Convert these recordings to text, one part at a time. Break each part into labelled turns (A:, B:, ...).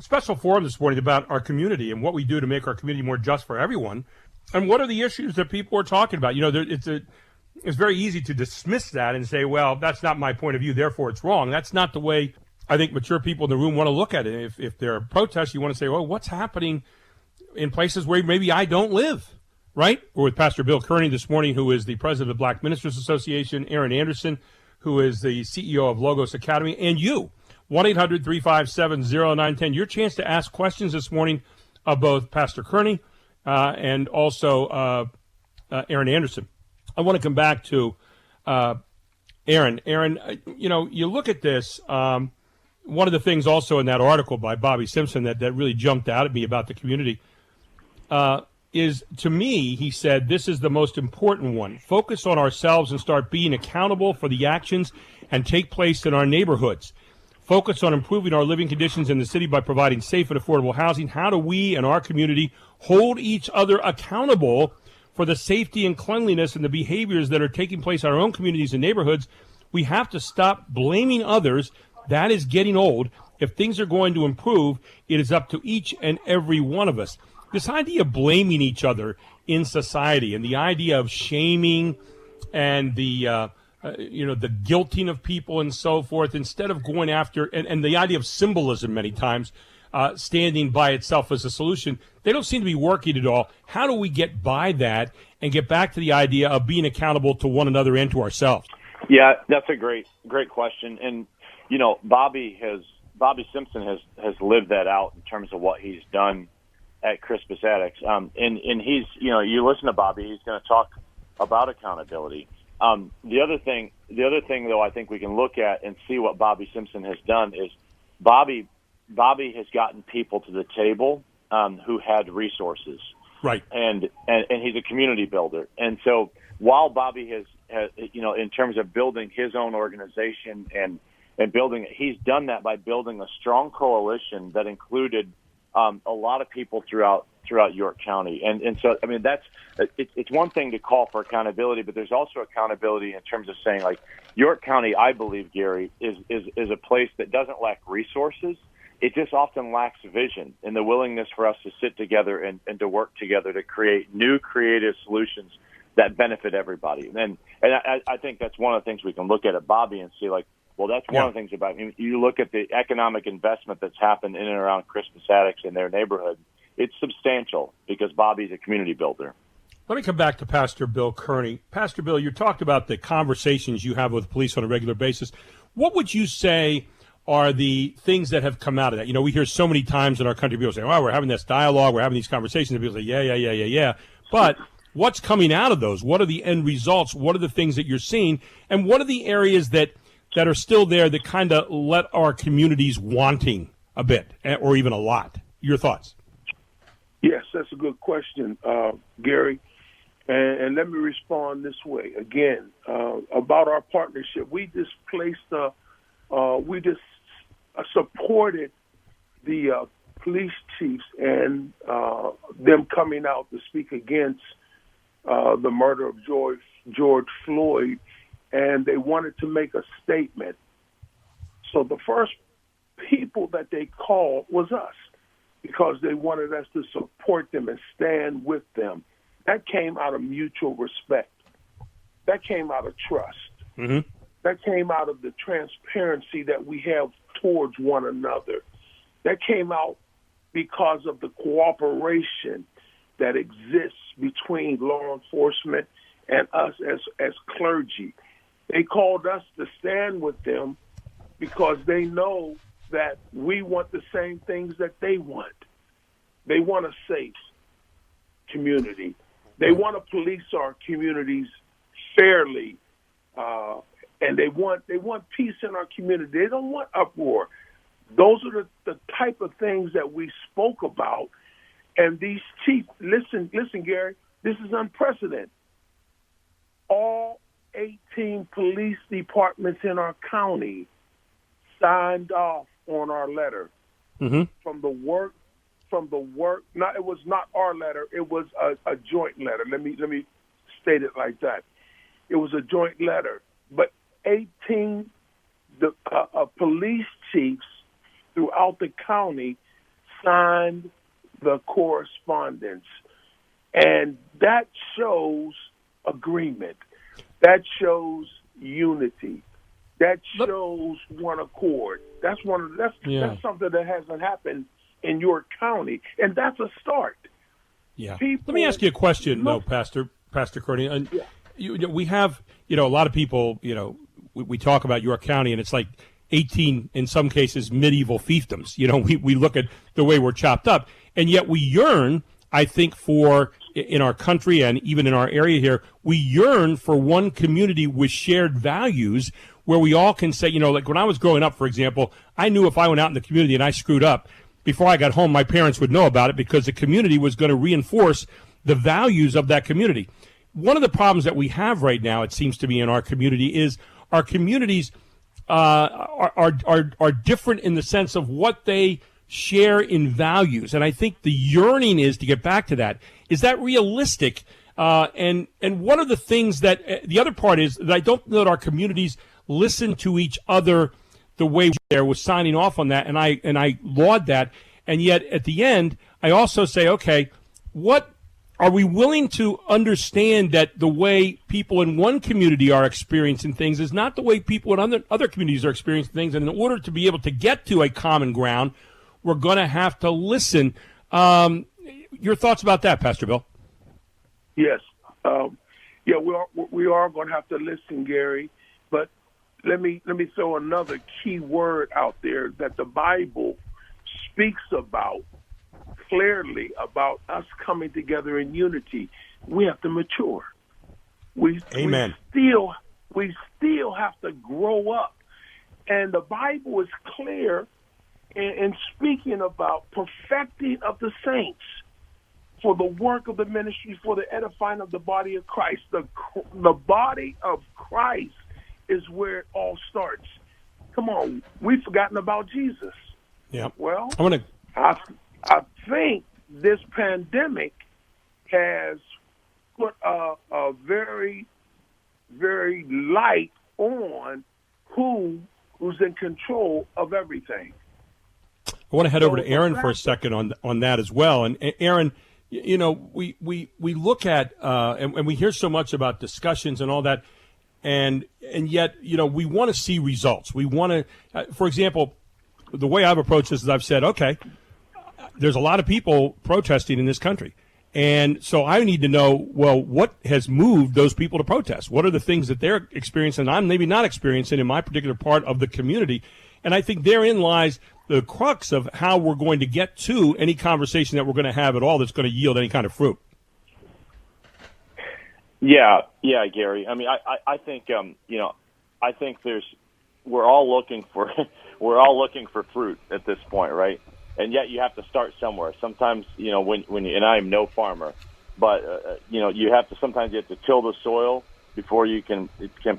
A: special forum this morning about our community and what we do to make our community more just for everyone. And what are the issues that people are talking about? You know, it's very easy to dismiss that and say, well, that's not my point of view, therefore it's wrong. That's not the way I think mature people in the room want to look at it. If there are protests, you want to say, well, what's happening in places where maybe I don't live, right? We're with Pastor Bill Kearney this morning, who is the president of the Black Ministers Association, Aaron Anderson, who is the CEO of Logos Academy, and you, 1-800-357-0910. Your chance to ask questions this morning of both Pastor Kearney and also Aaron Anderson. I want to come back to Aaron. Aaron, you know, you look at this. One of the things also in that article by Bobby Simpson that really jumped out at me about the community is, to me, he said, this is the most important one. Focus on ourselves and start being accountable for the actions and take place in our neighborhoods. Focus on improving our living conditions in the city by providing safe and affordable housing. How do we and our community hold each other accountable for the safety and cleanliness and the behaviors that are taking place in our own communities and neighborhoods? We have to stop blaming others. That is getting old. If things are going to improve, it is up to each and every one of us. This idea of blaming each other in society and the idea of shaming and the guilting of people and so forth, instead of going after, and the idea of symbolism many times, standing by itself as a solution, they don't seem to be working at all. How do we get by that and get back to the idea of being accountable to one another and to ourselves?
B: Yeah, that's a great question. And, you know, Bobby Simpson has lived that out in terms of what he's done at Crispus Attucks. And he's, you know, you listen to Bobby, he's going to talk about accountability. The other thing though, I think we can look at and see what Bobby Simpson has done is Bobby has gotten people to the table who had resources,
A: right?
B: And he's a community builder. And so while Bobby has you know, in terms of building his own organization and building it, he's done that by building a strong coalition that included a lot of people throughout York County. And so, I mean, it's one thing to call for accountability, but there's also accountability in terms of saying, like, York County, I believe, Gary, is a place that doesn't lack resources. It just often lacks vision and the willingness for us to sit together and to work together to create new creative solutions that benefit everybody. And I think that's one of the things we can look at Bobby and see, like, well, that's one of the things about him. You look at the economic investment that's happened in and around Crispus Attucks in their neighborhood. It's substantial because Bobby's a community builder.
A: Let me come back to Pastor Bill Kearney. Pastor Bill, you talked about the conversations you have with police on a regular basis. What would you say are the things that have come out of that? You know, we hear so many times in our country people say, well, we're having this dialogue, we're having these conversations, and people say, yeah. But what's coming out of those? What are the end results? What are the things that you're seeing? And what are the areas that are still there that kind of let our communities wanting a bit or even a lot? Your thoughts?
C: Yes, that's a good question, Gary. And let me respond this way. Again, about our partnership, we just supported the police chiefs and them coming out to speak against the murder of George Floyd, and they wanted to make a statement. So the first people that they called was us, because they wanted us to support them and stand with them. That came out of mutual respect. That came out of trust.
A: Mm-hmm.
C: That came out of the transparency that we have towards one another. That came out because of the cooperation that exists between law enforcement and us as clergy. They called us to stand with them because they know that we want the same things that they want. They want a safe community. They want to police our communities fairly, and they want peace in our community. They don't want uproar. Those are the type of things that we spoke about. And these chiefs, listen, Gary, this is unprecedented. All 18 police departments in our county signed off on our letter.
A: Mm-hmm.
C: From the work. No, it was not our letter. It was a joint letter. Let me state it like that. It was a joint letter. But 18 police chiefs throughout the county signed the correspondence. And that shows agreement. That shows unity. That shows one accord. That's something that hasn't happened in York County, and that's a start.
A: Yeah. Let me ask you a question, though, Pastor Kearney. And we have, a lot of people, we talk about York County, and it's like 18, in some cases, medieval fiefdoms. We look at the way we're chopped up, and yet we yearn, I think, in our country and even in our area here, we yearn for one community with shared values where we all can say, like when I was growing up, for example, I knew if I went out in the community and I screwed up, before I got home, my parents would know about it because the community was going to reinforce the values of that community. One of the problems that we have right now, it seems to me, in our community is our communities are different in the sense of what they share in values. And I think the yearning is to get back to that. Is that realistic? And one of the things that the other part is that I don't know that our communities listen to each other the way there was signing off on that, and I laud that. And yet at the end, I also say, okay, what are we willing to understand that the way people in one community are experiencing things is not the way people in other communities are experiencing things. And in order to be able to get to a common ground, we're going to have to listen. Your thoughts about that, Pastor Bill?
C: Yes. We are going to have to listen, Gary. But let me throw another key word out there that the Bible speaks about clearly about us coming together in unity. We have to mature.
A: Amen.
C: We still have to grow up. And the Bible is clear in speaking about perfecting of the saints for the work of the ministry, for the edifying of the body of Christ. The body of Christ is where it all starts. Come on, we've forgotten about Jesus.
A: Yeah.
C: Well, I think this pandemic has put a very, very light on who's in control of everything.
A: I want to head over to Aaron for a second on that as well. And Aaron, we look at and we hear so much about discussions and all that, and yet we want to see results. We want to, for example, the way I've approached this is I've said, okay, there's a lot of people protesting in this country. And so I need to know, well, what has moved those people to protest? What are the things that they're experiencing I'm maybe not experiencing in my particular part of the community? And I think therein lies the crux of how we're going to get to any conversation that we're going to have at all that's going to yield any kind of fruit.
B: Yeah, Gary. I mean, I think I think we're all looking for fruit at this point, right? And yet you have to start somewhere. Sometimes, when and I am no farmer, but you have to till the soil before you can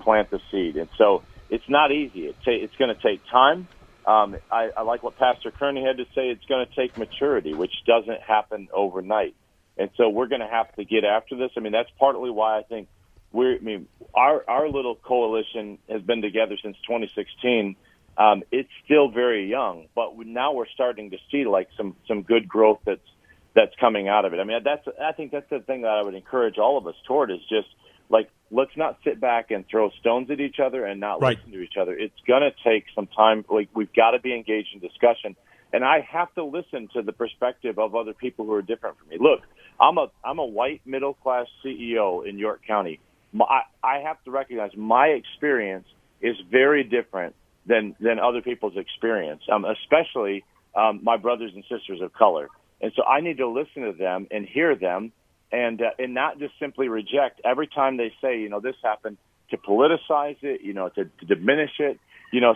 B: plant the seed. And so it's not easy. It's going to take time. I like what Pastor Kearney had to say. It's going to take maturity, which doesn't happen overnight. And so we're going to have to get after this. I mean, that's partly why I think our little coalition has been together since 2016. It's still very young, but now we're starting to see like some good growth that's coming out of it. I mean, I think that's the thing that I would encourage all of us toward is just like, let's not sit back and throw stones at each other and not listen to each other. It's going to take some time. Like, we've got to be engaged in discussion, and I have to listen to the perspective of other people who are different from me. Look, I'm a white middle class CEO in York County. I have to recognize my experience is very different than other people's experience, especially my brothers and sisters of color. And so I need to listen to them and hear them, and not just simply reject every time they say, this happened, to politicize it, to diminish it,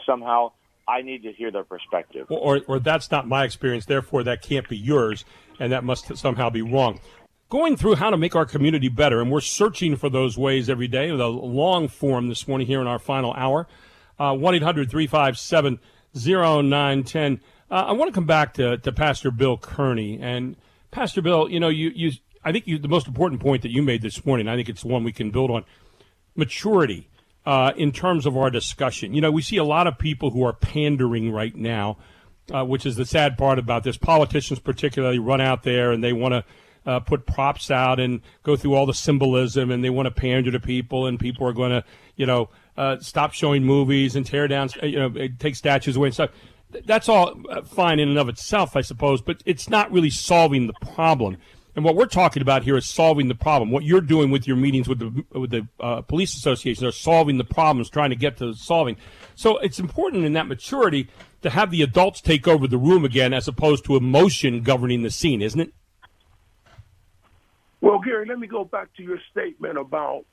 B: somehow. I need to hear their perspective.
A: Or that's not my experience, therefore that can't be yours, and that must somehow be wrong. Going through how to make our community better, and we're searching for those ways every day with a long form this morning here in our final hour. 1-800-357-0910. I want to come back to Pastor Bill Kearney. And Pastor Bill, I think the most important point that you made this morning, I think it's the one we can build on, maturity in terms of our discussion. We see a lot of people who are pandering right now which is the sad part about this. Politicians particularly run out there and they want to put props out and go through all the symbolism, and they want to pander to people, and people are going to, stop showing movies and tear down, take statues away and stuff. That's all fine in and of itself, I suppose, but it's not really solving the problem. And what we're talking about here is solving the problem. What you're doing with your meetings with the police associations are solving the problems, trying to get to solving. So it's important in that maturity to have the adults take over the room again, as opposed to emotion governing the scene, isn't it?
C: Well, Gary, let me go back to your statement about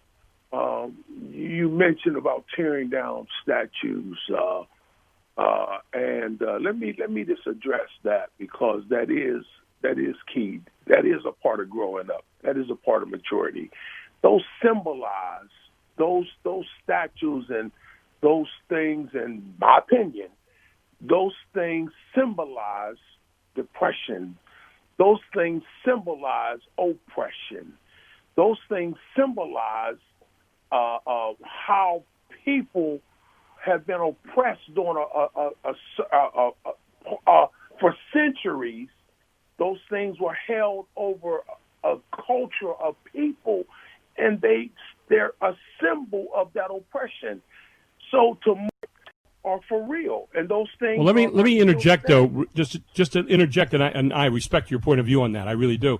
C: you mentioned about tearing down statues. And let me just address that, because that is key. That is a part of growing up. That is a part of maturity. Those symbolize those statues and those things, in my opinion, those things symbolize depression. Those things symbolize oppression. Those things symbolize how people have been oppressed during for centuries. Those things were held over a culture of people, and they're a symbol of that oppression. So to me, are for real, and those things.
A: Well, let me interject though, just to interject, and I respect your point of view on that. I really do.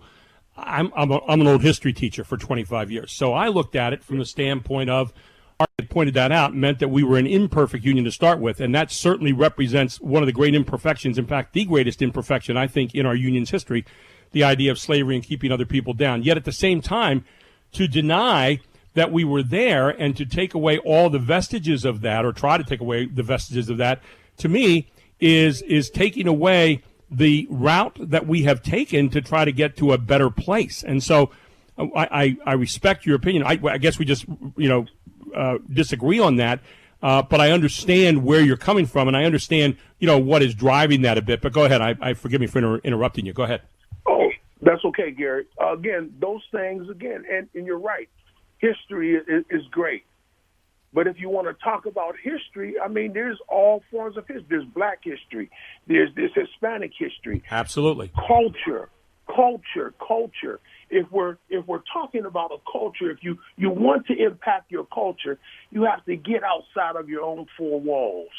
A: I'm an old history teacher for 25 years, so I looked at it from the standpoint of, Art pointed that out, meant that we were an imperfect union to start with, and that certainly represents one of the great imperfections, in fact, the greatest imperfection, I think, in our union's history, the idea of slavery and keeping other people down. Yet at the same time, to deny that we were there and to take away all the vestiges of that, or try to take away the vestiges of that, to me, is taking away the route that we have taken to try to get to a better place. And so I respect your opinion. I guess we just, disagree on that, but I understand where you're coming from, and I understand, what is driving that a bit. But go ahead. I forgive me for interrupting you. Go ahead.
C: Oh, that's okay, Gary. Again, those things, and you're right. History is great. But if you want to talk about history, I mean, there's all forms of history. There's Black history. There's Hispanic history.
A: Absolutely.
C: Culture. If we're talking about a culture, if you want to impact your culture, you have to get outside of your own four walls.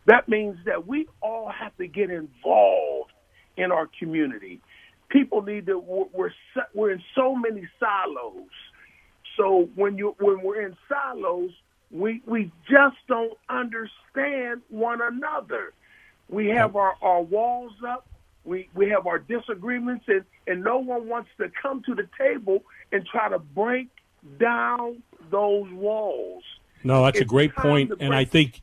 C: That means that we all have to get involved in our community. People need to. We're in so many silos. So when we're in silos, we just don't understand one another. We have our walls up. We have our disagreements, and no one wants to come to the table and try to break down those walls.
A: No, that's a great point. And I think,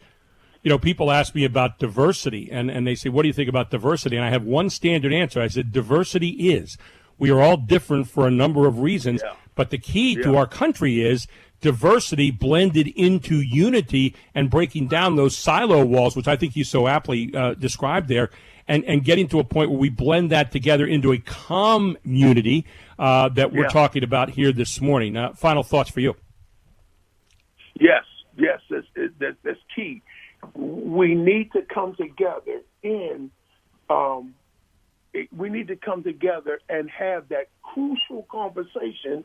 A: people ask me about diversity, and they say, what do you think about diversity? And I have one standard answer. I said, diversity is. We are all different for a number of reasons, but the key to our country is diversity blended into unity and breaking down those silo walls, which I think you so aptly described there, and getting to a point where we blend that together into a community that we're talking about here this morning. Final thoughts for you.
C: Yes, that's key. We need to come together and have that crucial conversations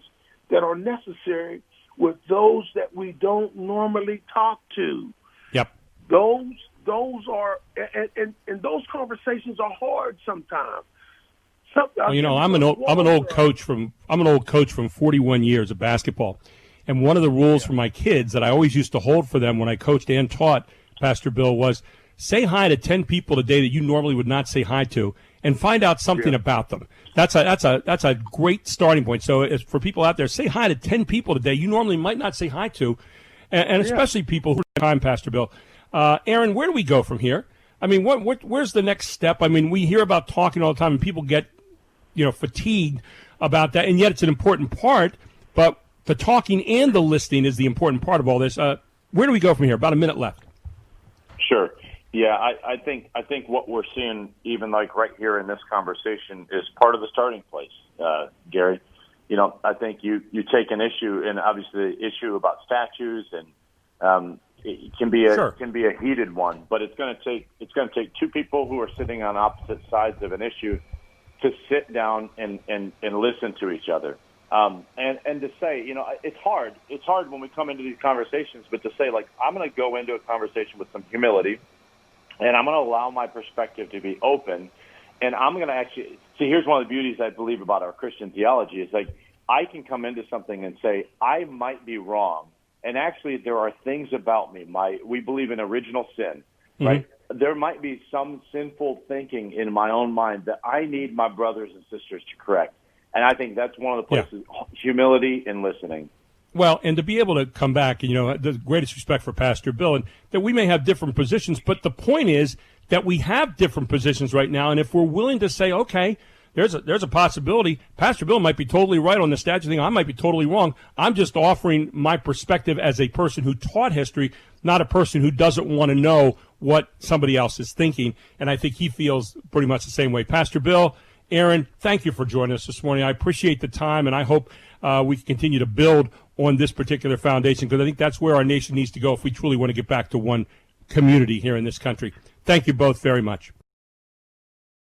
C: that are necessary with those that we don't normally talk to.
A: Yep.
C: Those are, and those conversations are hard sometimes.
A: Well, I'm an old coach from 41 years of basketball, and one of the rules for my kids that I always used to hold for them when I coached and taught, Pastor Bill, was say hi to 10 people a day that you normally would not say hi to, and find out something about them. That's a great starting point. So for people out there, say hi to 10 people today you normally might not say hi to, and especially people who are time, Pastor Bill. Aaron, where do we go from here? I mean, where's the next step? I mean, we hear about talking all the time, and people get, fatigued about that, and yet it's an important part. But the talking and the listening is the important part of all this. Where do we go from here? About a minute left.
B: Sure. Yeah, I think what we're seeing, even like right here in this conversation, is part of the starting place, Gary. I think you take an issue, and obviously the issue about statues and it can be a
A: Sure.
B: heated one, but it's going to take two people who are sitting on opposite sides of an issue to sit down and listen to each other. And to say, it's hard. It's hard when we come into these conversations, but to say, like, I'm going to go into a conversation with some humility, and I'm going to allow my perspective to be open, and I'm going to actually see. Here's one of the beauties I believe about our Christian theology is, like, I can come into something and say I might be wrong, and actually there are things about me. We believe in original sin, right? There might be some sinful thinking in my own mind that I need my brothers and sisters to correct. And I think that's one of the places, humility and listening.
A: Well, and to be able to come back, the greatest respect for Pastor Bill, and that we may have different positions, but the point is that we have different positions right now, and if we're willing to say, okay, there's a possibility, Pastor Bill might be totally right on the statue thing, I might be totally wrong. I'm just offering my perspective as a person who taught history, not a person who doesn't want to know what somebody else is thinking, and I think he feels pretty much the same way. Pastor Bill, Aaron, thank you for joining us this morning. I appreciate the time, and I hope we can continue to build on this particular foundation, because I think that's where our nation needs to go if we truly want to get back to one community here in this country. Thank you both very much.